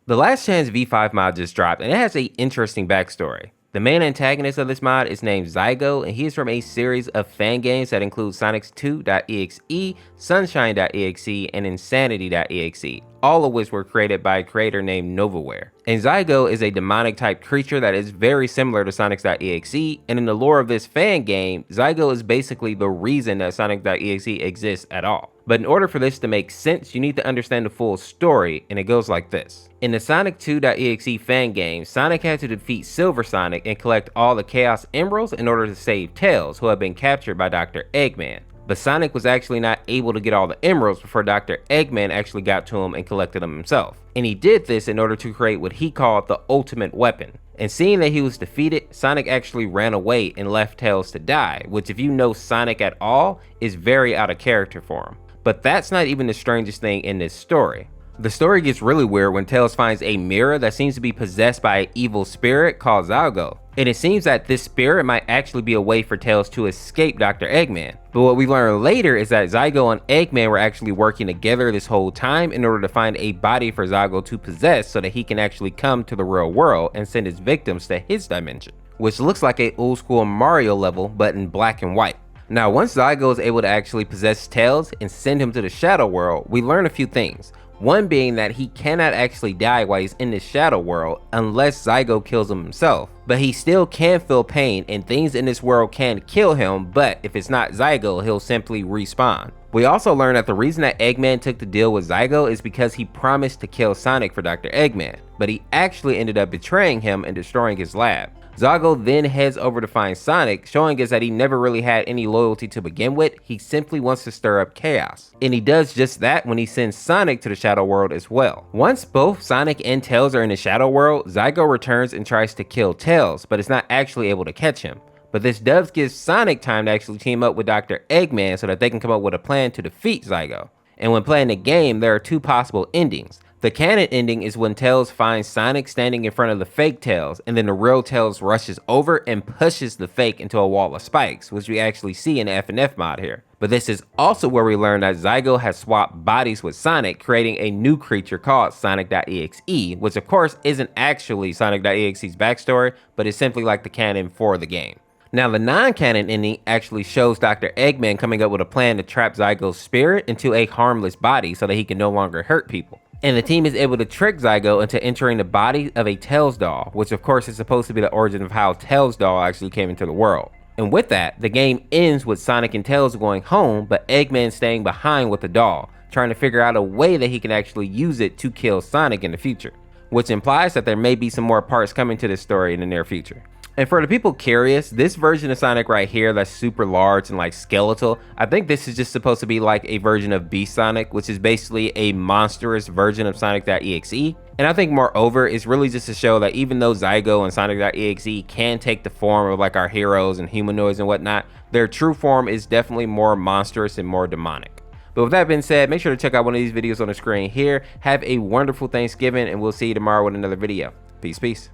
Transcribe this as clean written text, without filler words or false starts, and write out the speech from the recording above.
The Last Chance V5 mod just dropped, and it has an interesting backstory. The main antagonist of this mod is named Zygo, and he is from a series of fan games that include Sonic2.exe, Sunshine.exe, and Insanity.exe, all of which were created by a creator named Novaware. And Zygo is a demonic type creature that is very similar to Sonic.exe, and in the lore of this fan game, Zygo is basically the reason that Sonic.exe exists at all. But in order for this to make sense, you need to understand the full story, and it goes like this. In the Sonic2.exe fan game, Sonic had to defeat Silver Sonic and collect all the Chaos Emeralds in order to save Tails, who had been captured by Dr. Eggman. But Sonic was actually not able to get all the emeralds before Dr. Eggman actually got to him and collected them himself. And he did this in order to create what he called the ultimate weapon. And seeing that he was defeated, Sonic actually ran away and left Tails to die, which if you know Sonic at all, is very out of character for him. But that's not even the strangest thing in this story. The story gets really weird when Tails finds a mirror that seems to be possessed by an evil spirit called Zygo. And it seems that this spirit might actually be a way for Tails to escape Dr. Eggman. But what we learn later is that Zygo and Eggman were actually working together this whole time in order to find a body for Zygo to possess so that he can actually come to the real world and send his victims to his dimension, which looks like a old school Mario level but in black and white. Now once Zygo is able to actually possess Tails and send him to the Shadow World, we learn a few things. One being that he cannot actually die while he's in the Shadow World unless Zygo kills him himself. But he still can feel pain and things in this world can kill him, but if it's not Zygo, he'll simply respawn. We also learn that the reason that Eggman took the deal with Zygo is because he promised to kill Sonic for Dr. Eggman, but he actually ended up betraying him and destroying his lab. Zygo then heads over to find Sonic, showing us that he never really had any loyalty to begin with. He simply wants to stir up chaos. And he does just that when he sends Sonic to the Shadow World as well. Once both Sonic and Tails are in the Shadow World, Zygo returns and tries to kill Tails, but is not actually able to catch him. But this does give Sonic time to actually team up with Dr. Eggman so that they can come up with a plan to defeat Zygo. And when playing the game, there are two possible endings. The canon ending is when Tails finds Sonic standing in front of the fake Tails, and then the real Tails rushes over and pushes the fake into a wall of spikes, which we actually see in the FNF mod here. But this is also where we learn that Zygo has swapped bodies with Sonic, creating a new creature called Sonic.exe, which of course isn't actually Sonic.exe's backstory, but is simply like the canon for the game. Now the non-canon ending actually shows Dr. Eggman coming up with a plan to trap Zygo's spirit into a harmless body so that he can no longer hurt people. And the team is able to trick Zygo into entering the body of a Tails doll, which of course is supposed to be the origin of how Tails doll actually came into the world. And with that, the game ends with Sonic and Tails going home, but Eggman staying behind with the doll, trying to figure out a way that he can actually use it to kill Sonic in the future, which implies that there may be some more parts coming to this story in the near future. And for the people curious, this version of Sonic right here that's super large and like skeletal, I think this is just supposed to be like a version of Beast Sonic, which is basically a monstrous version of Sonic.exe. And I think moreover, it's really just to show that even though Zygo and Sonic.exe can take the form of like our heroes and humanoids and whatnot, their true form is definitely more monstrous and more demonic. But with that being said, make sure to check out one of these videos on the screen here. Have a wonderful Thanksgiving, and we'll see you tomorrow with another video. Peace, peace.